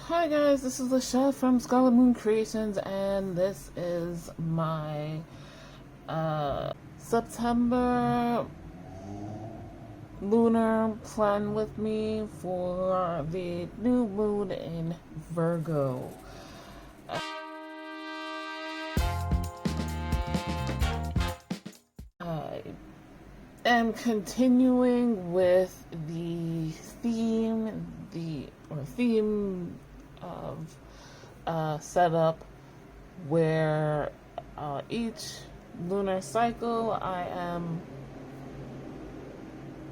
Hi guys, this is Lashette from Scarlet Moon Creations, and this is my September lunar plan with me for the new moon in Virgo. I am continuing with the theme of setup where each lunar cycle I am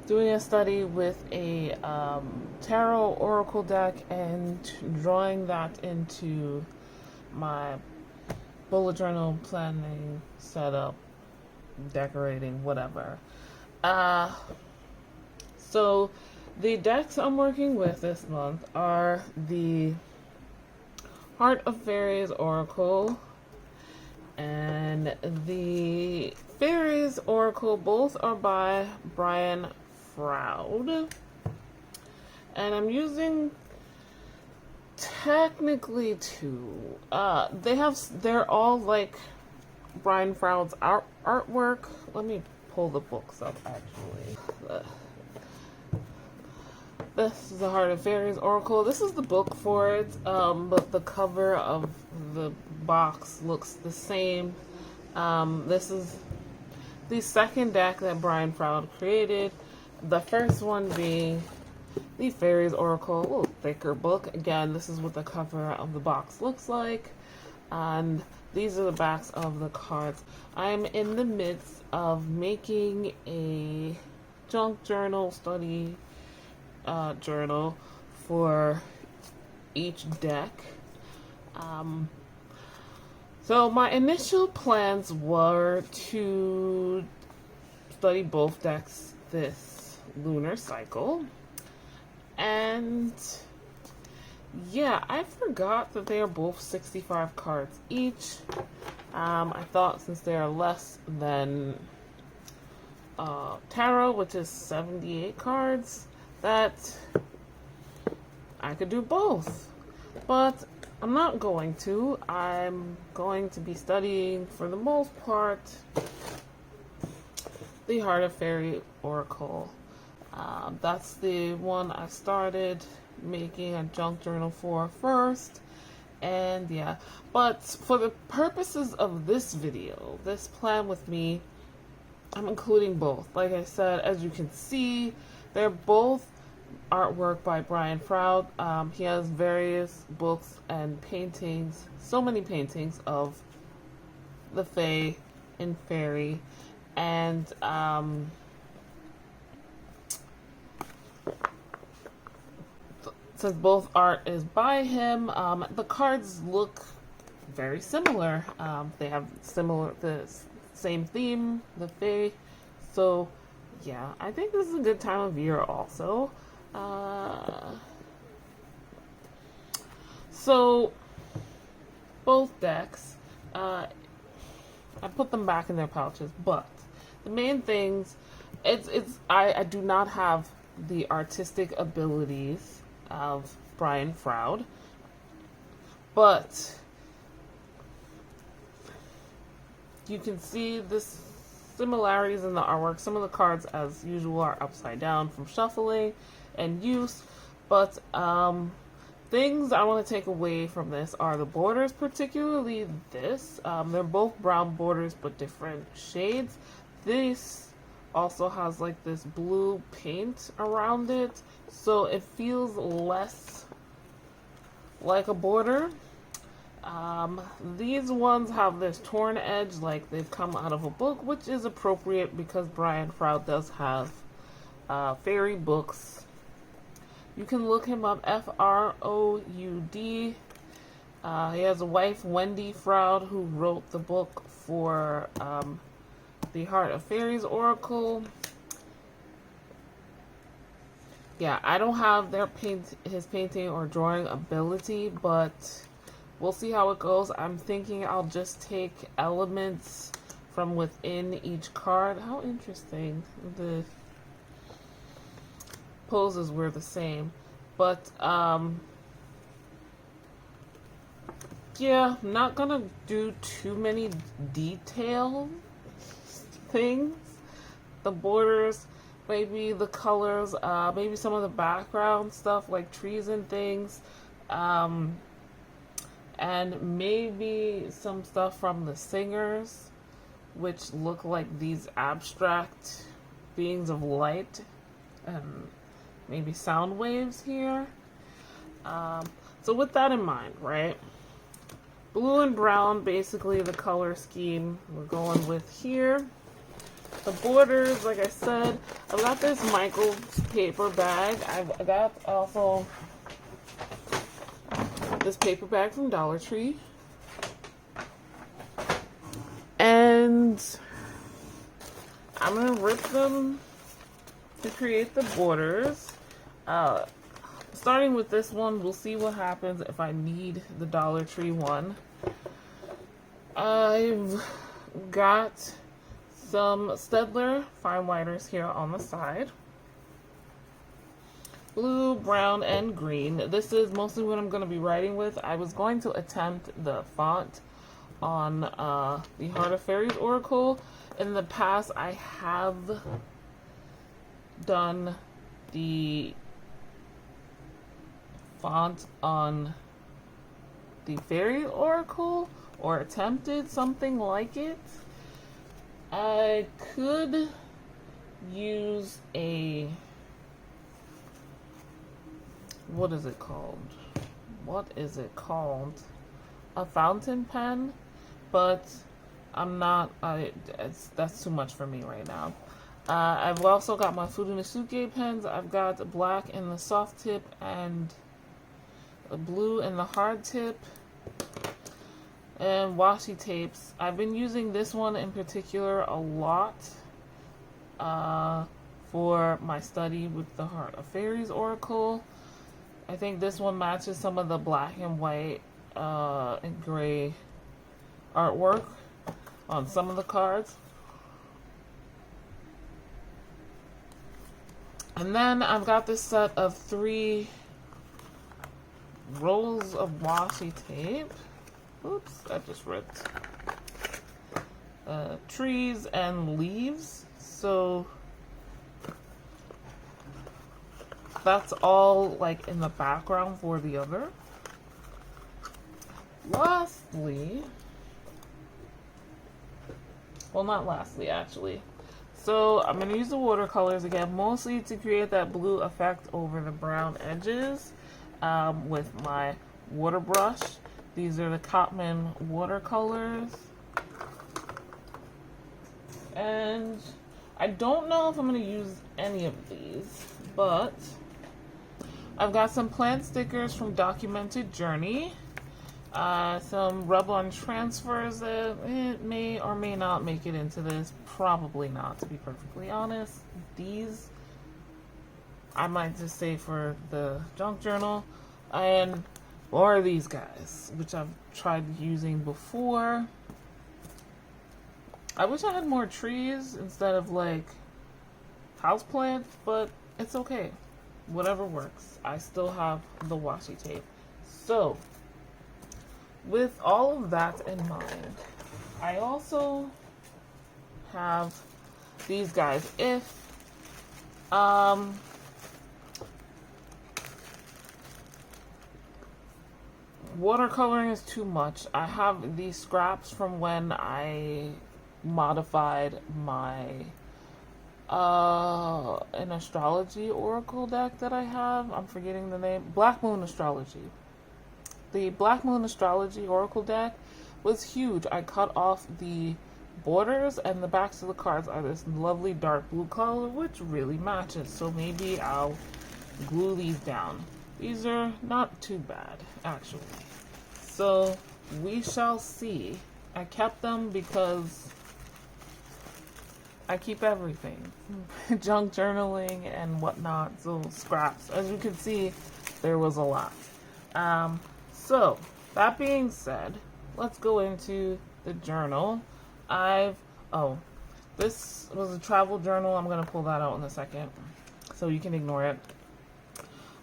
doing a study with a tarot oracle deck and drawing that into my bullet journal planning setup, decorating, whatever. So the decks I'm working with this month are the Heart of Fairies Oracle and the Fairies Oracle. Both are by Brian Froud. And I'm using technically two. They're all like Brian Froud's artwork. Let me pull the books up actually. This is the Heart of Fairies Oracle. This is the book for it, but the cover of the box looks the same. This is the second deck that Brian Froud created. The first one being the Fairies Oracle, a little thicker book. Again, this is what the cover of the box looks like. And these are the backs of the cards. I'm in the midst of making a junk journal study journal for each deck. So my initial plans were to study both decks this lunar cycle, and yeah, I forgot that they are both 65 cards each. I thought since they are less than tarot, which is 78 cards, that I could do both, but I'm not going to. I'm going to be studying, for the most part, the Heart of Faerie Oracle. That's the one I started making a junk journal for first, and yeah, but for the purposes of this video, this plan with me, I'm including both. Like I said, as you can see, they're both artwork by Brian Froud. He has various books and paintings, so many paintings of the Fae and Fairy, and since both art is by him, the cards look very similar. They have the same theme, the Fae. So yeah, I think this is a good time of year also. So both decks, I put them back in their pouches, but the main things, I do not have the artistic abilities of Brian Froud, but you can see this similarities in the artwork. Some of the cards, as usual, are upside down from shuffling and use, but things I want to take away from this are the borders, particularly this. They're both brown borders but different shades. This also has like this blue paint around it, so it feels less like a border. These ones have this torn edge, like they've come out of a book, which is appropriate because Brian Froud does have fairy books. You can look him up, Froud. He has a wife, Wendy Froud, who wrote the book for the Heart of Fairies Oracle. Yeah, I don't have his painting or drawing ability, but we'll see how it goes. I'm thinking I'll just take elements from within each card. How interesting. The poses were the same. But Yeah, I'm not gonna do too many detail things. The borders, maybe the colors, maybe some of the background stuff like trees and things, and maybe some stuff from the singers, which look like these abstract beings of light, and maybe sound waves here. So with that in mind, right? Blue and brown, basically the color scheme we're going with here. The borders, like I said, I've got this Michael's paper bag. I've got also this paper bag from Dollar Tree. And I'm going to rip them to create the borders. Starting with this one, we'll see what happens if I need the Dollar Tree one. I've got some Stedler fine lighters here on the side. Blue, brown, and green. This is mostly what I'm going to be writing with. I was going to attempt the font on the Heart of Fairies Oracle. In the past, I have done the font on the Fairy Oracle, or attempted something like it. I could use a, what is it called? A fountain pen, but I'm not, that's too much for me right now. I've also got my Fudenosuke pens. I've got black in the soft tip and blue in the hard tip. And washi tapes. I've been using this one in particular a lot for my study with the Heart of Fairies Oracle. I think this one matches some of the black and white and gray artwork on some of the cards. And then I've got this set of 3 rolls of washi tape. Oops, I just ripped. Trees and leaves. So that's all like in the background for the other. Lastly, well, not lastly actually. So I'm going to use the watercolors again, mostly to create that blue effect over the brown edges with my water brush. These are the Cotman watercolors. And I don't know if I'm going to use any of these, but I've got some plant stickers from Documented Journey. Some rub-on transfers that it may or may not make it into this. Probably not, to be perfectly honest. These I might just say for the junk journal. And or these guys, which I've tried using before. I wish I had more trees instead of like houseplants, but it's okay. Whatever works. I still have the washi tape. So, with all of that in mind, I also have these guys. If watercoloring is too much, I have these scraps from when I modified my an astrology oracle deck that I have. I'm forgetting the name. Black Moon Astrology. The Black Moon Astrology oracle deck was huge. I cut off the borders, and the backs of the cards are this lovely dark blue color, which really matches. So maybe I'll glue these down. These are not too bad, actually. So we shall see. I kept them because I keep everything. Junk journaling and whatnot, so scraps. As you can see, there was a lot. So, that being said, let's go into the journal. This was a travel journal. I'm going to pull that out in a second, so you can ignore it.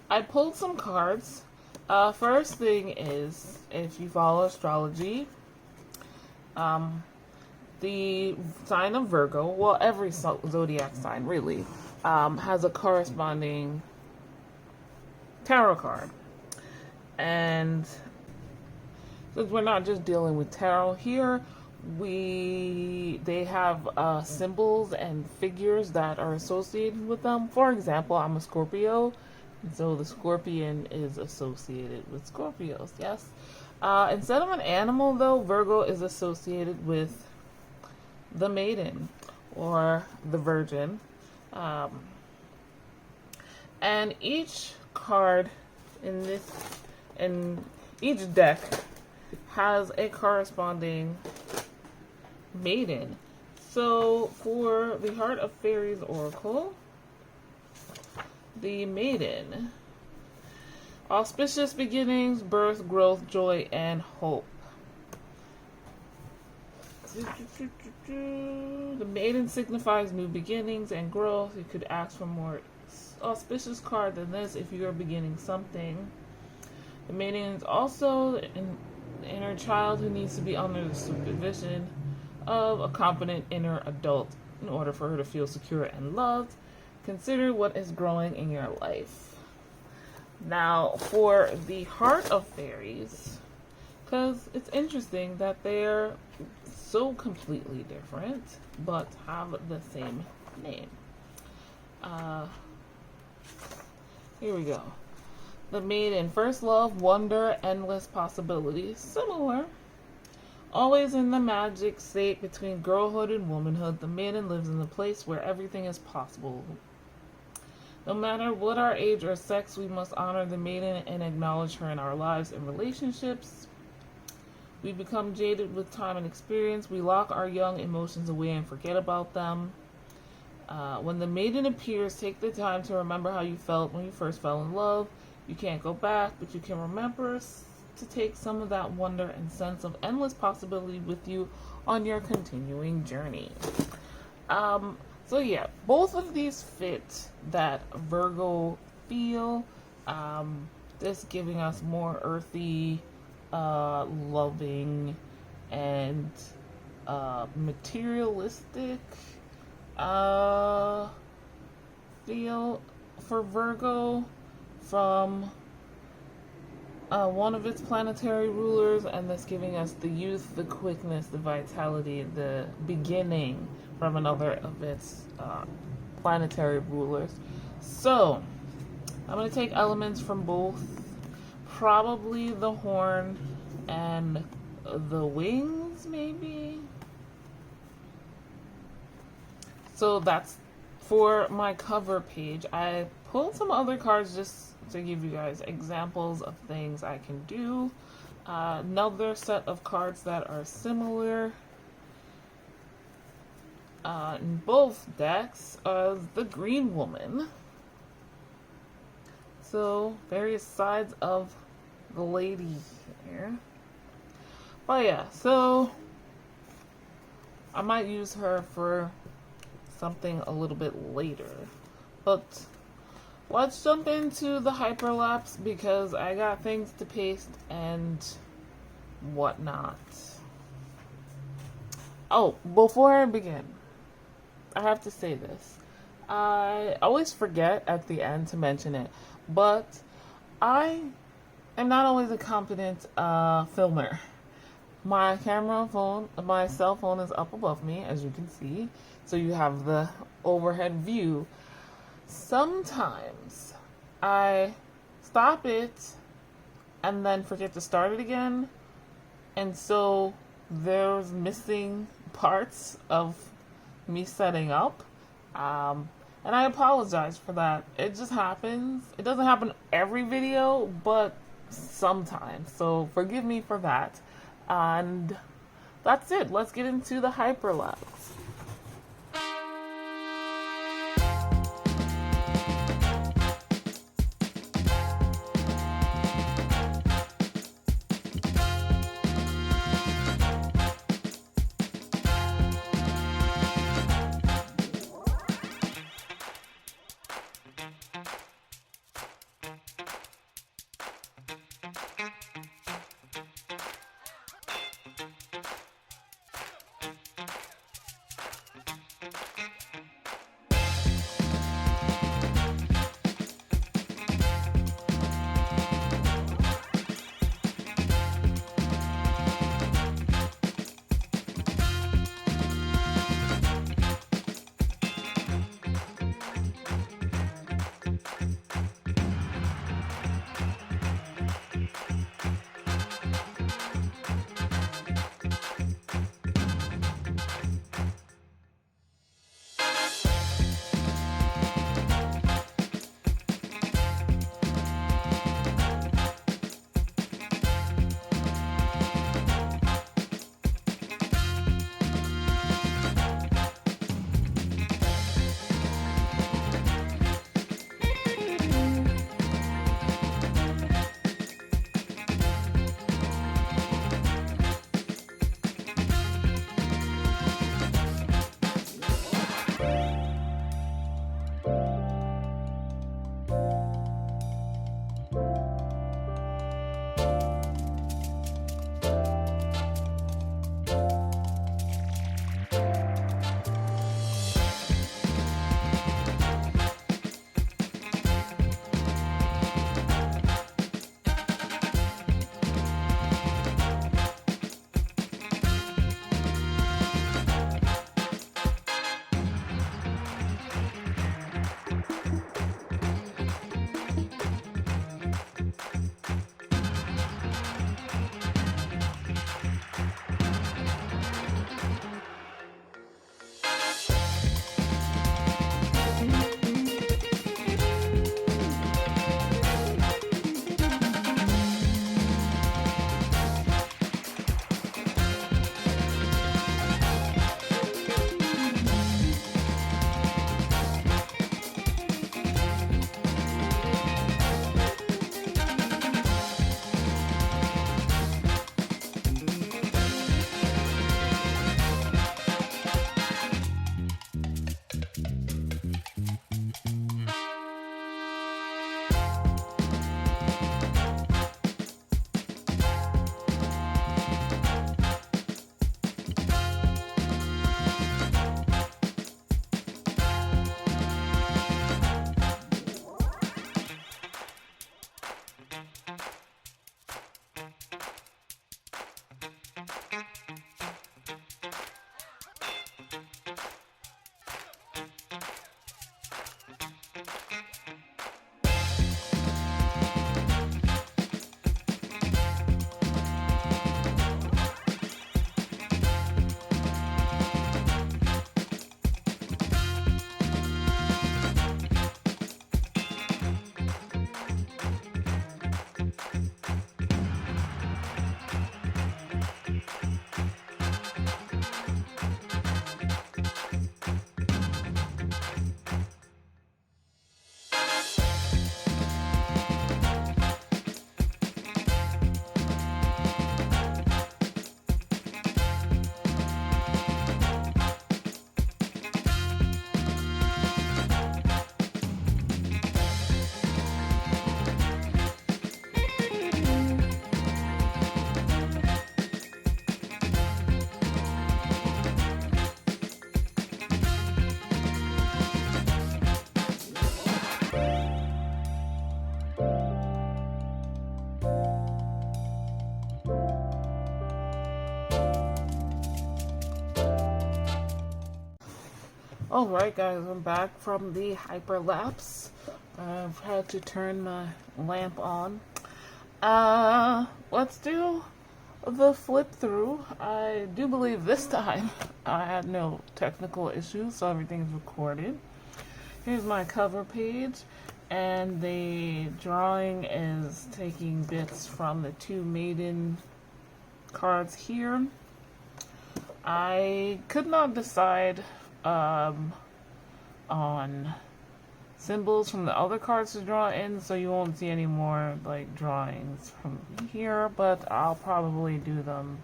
I pulled some cards First thing is, if you follow astrology, the sign of Virgo, well, every zodiac sign really, has a corresponding tarot card. And since we're not just dealing with tarot here, they have symbols and figures that are associated with them. For example, I'm a Scorpio, and so the scorpion is associated with Scorpios, yes. Instead of an animal, though, Virgo is associated with the maiden or the virgin. And each card in each deck has a corresponding maiden. So for the Heart of Fairies Oracle, the maiden: auspicious beginnings, birth, growth, joy, and hope. The maiden signifies new beginnings and growth. You could ask for more auspicious card than this if you are beginning something. The maiden is also an inner child who needs to be under the supervision of a competent inner adult in order for her to feel secure and loved. Consider what is growing in your life. Now, for the Heart of Fairies, because it's interesting that they're so completely different but have the same name. Here we go. The maiden: first love, wonder, endless possibilities. Similar. Always in the magic state between girlhood and womanhood, the maiden lives in the place where everything is possible. No matter what our age or sex, we must honor the maiden and acknowledge her in our lives and relationships. We become jaded with time and experience. We lock our young emotions away and forget about them. When the maiden appears, take the time to remember how you felt when you first fell in love. You can't go back, but you can remember to take some of that wonder and sense of endless possibility with you on your continuing journey. So yeah, both of these fit that Virgo feel. This giving us more earthy, loving, and materialistic feel for Virgo from one of its planetary rulers, and that's giving us the youth, the quickness, the vitality, the beginning from another of its planetary rulers. So I'm going to take elements from both, probably the horn and the wings, maybe. So that's for my cover page. I pulled some other cards just to give you guys examples of things I can do. Another set of cards that are similar in both decks is the Green Woman. So various sides of the lady here. But yeah, so I might use her for something a little bit later. But let's jump into the hyperlapse because I got things to paste and whatnot. Oh, before I begin, I have to say this. I always forget at the end to mention it, but I am not always a competent filmer. My my cell phone is up above me, as you can see, so you have the overhead view. Sometimes I stop it and then forget to start it again, and so there's missing parts of me setting up, and I apologize for that. It just happens. It doesn't happen every video, but sometimes, so forgive me for that. And that's it. Let's get into the hyperlapse. Alright guys, I'm back from the hyperlapse. I've had to turn my lamp on. Let's do the flip through. I do believe this time I had no technical issues, so everything's recorded. Here's my cover page, and the drawing is taking bits from the two maiden cards here. I could not decide on symbols from the other cards to draw in, so you won't see any more like drawings from here, but I'll probably do them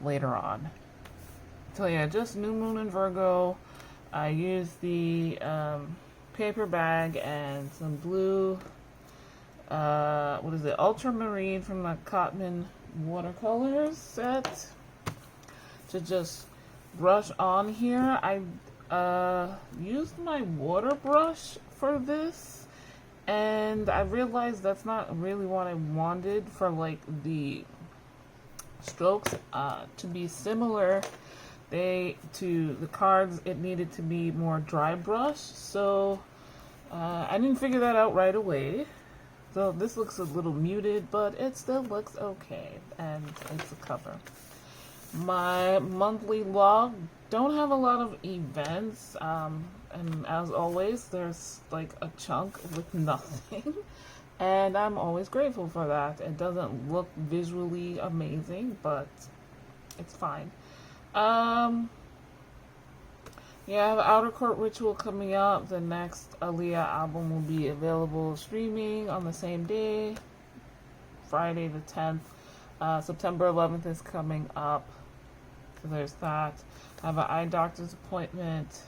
later on. So yeah, just new moon and Virgo. I used the paper bag and some blue ultramarine from the Cotman watercolors set to just brush on here. I used my water brush for this, and I realized that's not really what I wanted for like the strokes to be similar to the cards. It needed to be more dry brush, so I didn't figure that out right away. So this looks a little muted, but it still looks okay, and it's a cover. My monthly log don't have a lot of events, and as always, there's like a chunk with nothing, and I'm always grateful for that. It doesn't look visually amazing, but it's fine. Yeah, I have Outer Court Ritual coming up. The next Aaliyah album will be available streaming on the same day, Friday the 10th. September 11th is coming up. So there's that. I have an eye doctor's appointment.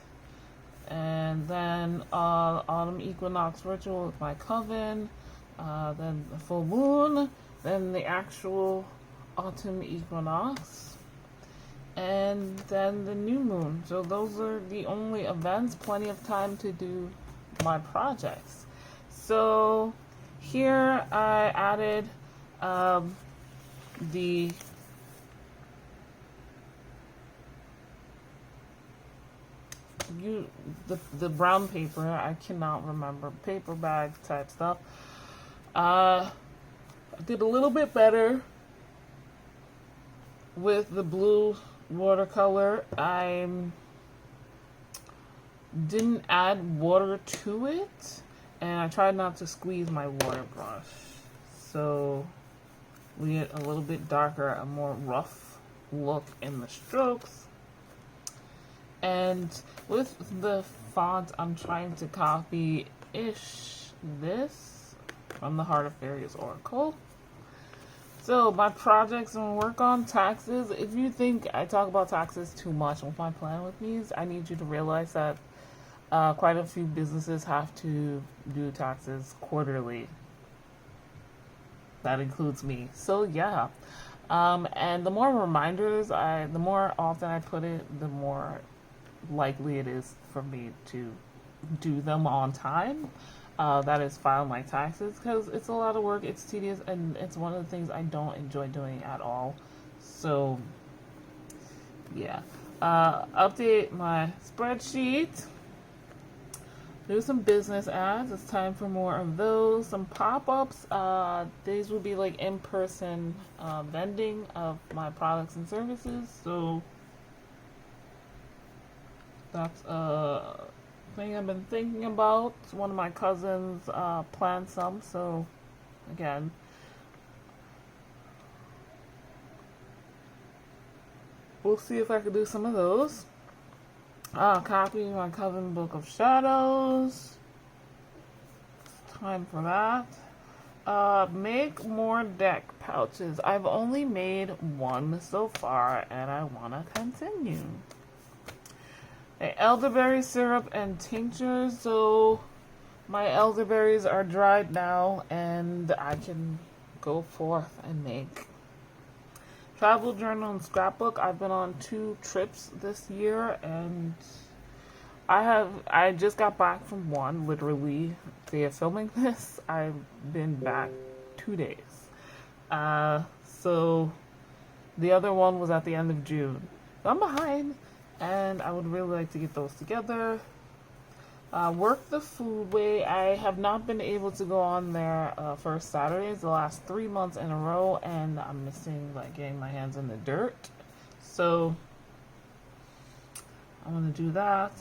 And then Autumn Equinox Ritual with my coven. Then the full moon. Then the actual autumn equinox. And then the new moon. So those are the only events. Plenty of time to do my projects. So here I added the brown paper. I cannot remember, paper bag type stuff. I did a little bit better with the blue watercolor. I didn't add water to it, and I tried not to squeeze my water brush, so we get a little bit darker, a more rough look in the strokes. And with the font, I'm trying to copy-ish this from the Heart of Fairies Oracle. So my projects and work on taxes. If you think I talk about taxes too much with my plan with these, I need you to realize that quite a few businesses have to do taxes quarterly. That includes me. So yeah. And the more reminders, the more often I put it, the more likely it is for me to do them on time. That is file my taxes, because it's a lot of work, it's tedious, and it's one of the things I don't enjoy doing at all. So yeah, update my spreadsheet, do some business ads. It's time for more of those. Some pop-ups. These will be like in-person vending of my products and services, so that's thing I've been thinking about. One of my cousins planned some, so again, we'll see if I could do some of those. Copy my coven Book of Shadows. It's time for that. Make more deck pouches. I've only made one so far, and I want to continue. Elderberry syrup and tincture. So my elderberries are dried now, and I can go forth and make. Travel journal and scrapbook. I've been on 2 trips this year, and I just got back from one, literally day of filming this. I've been back 2 days. So the other one was at the end of June. So I'm behind. and I would really like to get those together. Work the Food Way. I have not been able to go on there for Saturdays the last 3 months in a row, and I'm missing like getting my hands in the dirt. So I'm gonna do that.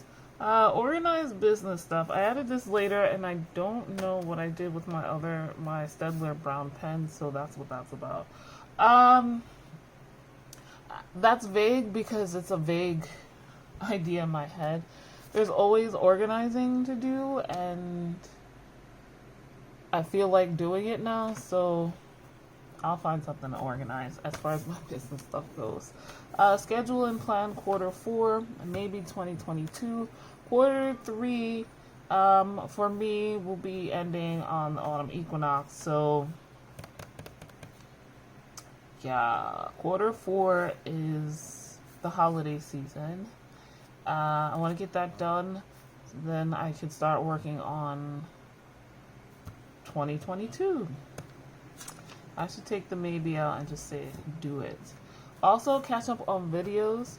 Organized business stuff. I added this later, and I don't know what I did with my Staedtler brown pen, so that's what that's about. That's vague because it's a vague idea in my head. There's always organizing to do, and I feel like doing it now, so I'll find something to organize as far as my business stuff goes. Schedule and plan Q4, maybe 2022. Q3, for me, will be ending on the autumn equinox, so yeah, Q4 is the holiday season. I want to get that done, so then I could start working on 2022. I should take the maybe out and just say do it. Also, catch up on videos,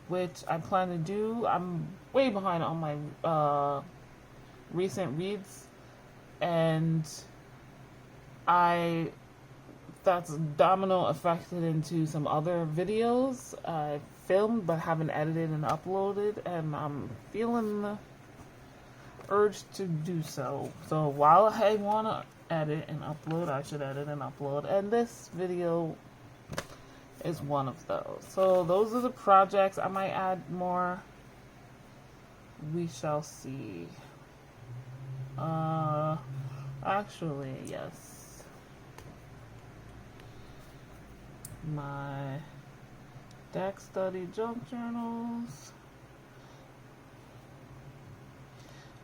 which I plan to do. I'm way behind on my recent reads, and that's domino affected into some other videos I filmed but haven't edited and uploaded, and I'm feeling the urge to do so. So while I want to edit and upload, I should edit and upload, and this video is one of those. So those are the projects. I might add more. We shall see. Actually, yes. My deck study junk journals.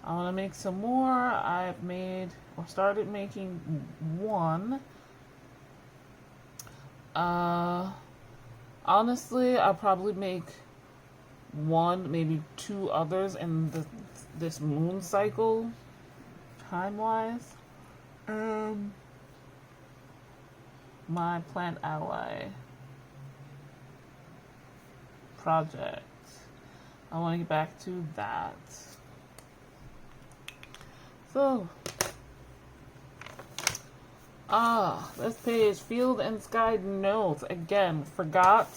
I want to make some more. I've made or started making one. Honestly, I'll probably make one, maybe two others in this moon cycle, time-wise. My plant ally project. I want to get back to that. So, this page, Field and Sky Notes. Again, forgot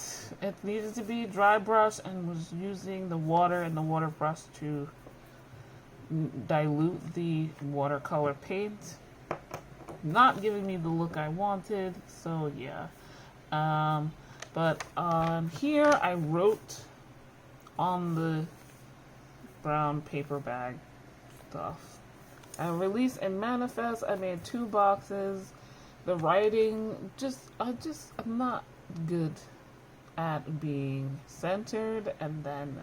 it needed to be dry brush and was using the water and the water brush to dilute the watercolor paint. Not giving me the look I wanted, so yeah. But here I wrote on the brown paper bag stuff. I release and manifest. I made 2 boxes. The writing, I'm not good at being centered and then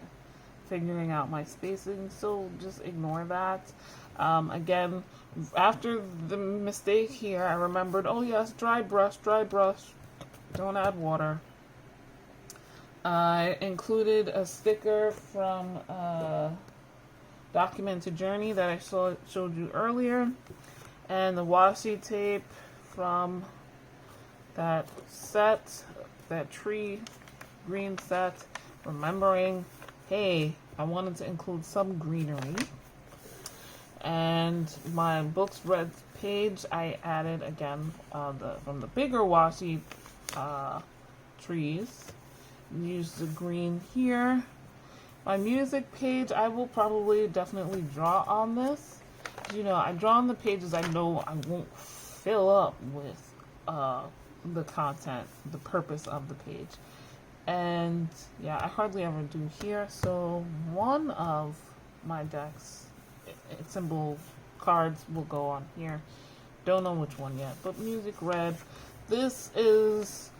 figuring out my spacing, so just ignore that. Again, after the mistake here, I remembered, oh yes, dry brush, don't add water. I included a sticker from Documented Journey that I showed you earlier, and the washi tape from that set, that tree green set, remembering, hey, I wanted to include some greenery. And my books read page, I added again from the bigger washi trees. Use the green here. My music page, I will probably definitely draw on this. You know, I draw on the pages I know I won't fill up with the content, the purpose of the page. And yeah, I hardly ever do here. So one of my deck's symbol cards will go on here. Don't know which one yet, but music red. This is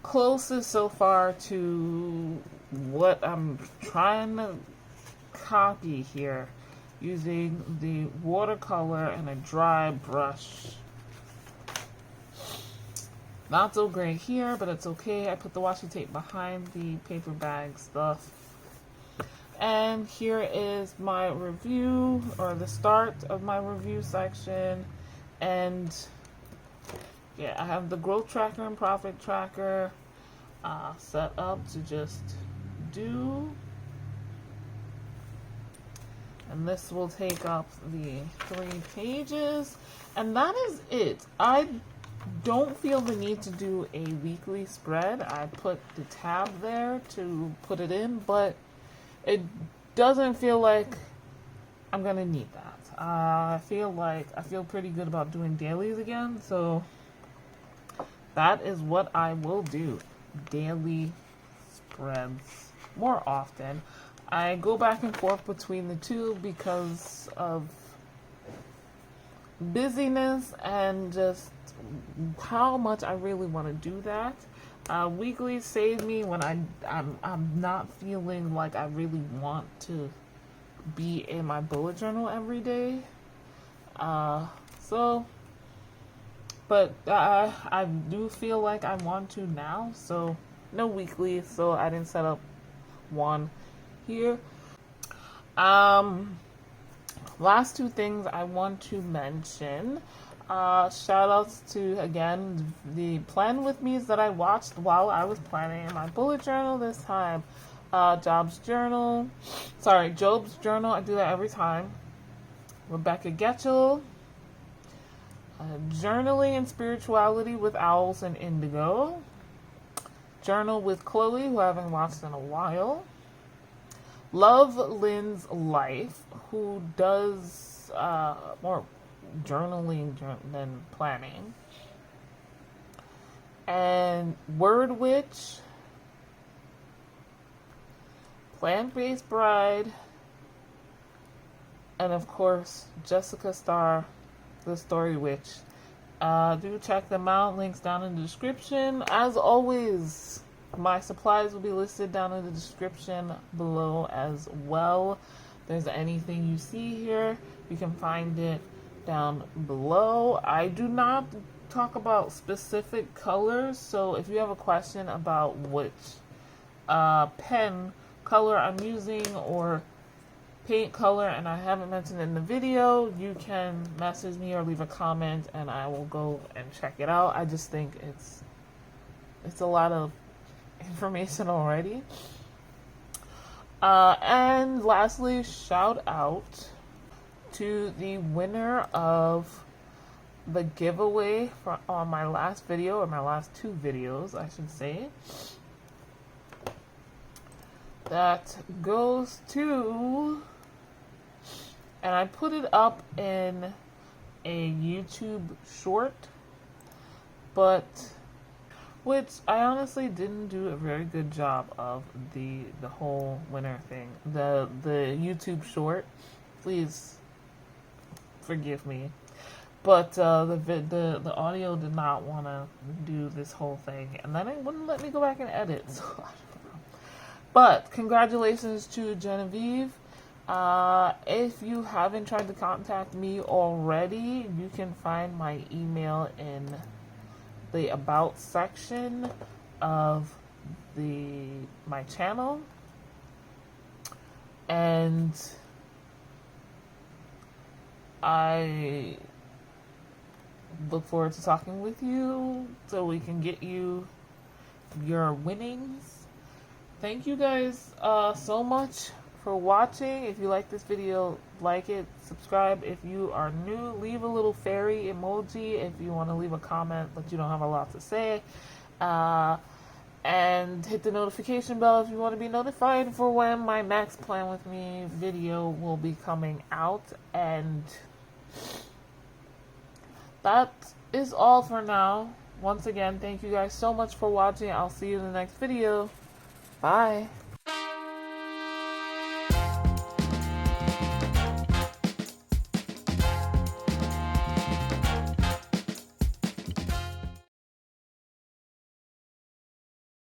closest so far to what I'm trying to copy here, using the watercolor and a dry brush. Not so great here, but it's okay. I put the washi tape behind the paper bag stuff. And here is my review, or the start of my review section. And yeah, I have the growth tracker and profit tracker set up to just do And this will take up the 3 pages. And that is it. I don't feel the need to do a weekly spread. I put the tab there to put it in, but it doesn't feel like I'm gonna need that. I feel pretty good about doing dailies again, so that is what I will do. Daily spreads more often. I go back and forth between the two because of busyness and just how much I really want to do that. Weekly save me when I'm not feeling like I really want to be in my bullet journal every day. But I do feel like I want to now, so no weekly, so I didn't set up one here. Last 2 things I want to mention. Shout outs to, again, the plan with me's that I watched while I was planning my bullet journal this time. Job's journal. Job's journal. I do that every time. Rebecca Getchell. Journaling and Spirituality with Owls and Indigo. Journal with Chloe, who I haven't watched in a while. Love Lynn's Life, who does more journaling than planning. And Word Witch. Plant-Based Bride. And of course, Jessica Starr, the Story Witch. Do check them out. Links down in the description. As always, my supplies will be listed down in the description below as well. If there's anything you see here, you can find it down below. I do not talk about specific colors, so if you have a question about which pen color I'm using or paint color and I haven't mentioned it in the video, you can message me or leave a comment and I will go and check it out. I just think it's a lot of information already. And lastly, shout out to the winner of the giveaway on my last video, or my last 2 videos, I should say. That goes to, and I put it up in a YouTube short, but which I honestly didn't do a very good job of the whole winner thing. The YouTube short, please forgive me, but the audio did not want to do this whole thing, and then it wouldn't let me go back and edit. So I don't know. But congratulations to Genevieve. If you haven't tried to contact me already, you can find my email in the About section of my channel. And I look forward to talking with you so we can get you your winnings. Thank you guys so much for watching. If you like this video, like it, subscribe. If you are new, leave a little fairy emoji if you want to leave a comment but you don't have a lot to say. And hit the notification bell if you want to be notified for when my next Plan With Me video will be coming out. And that is all for now. Once again, thank you guys so much for watching. I'll see you in the next video. Bye.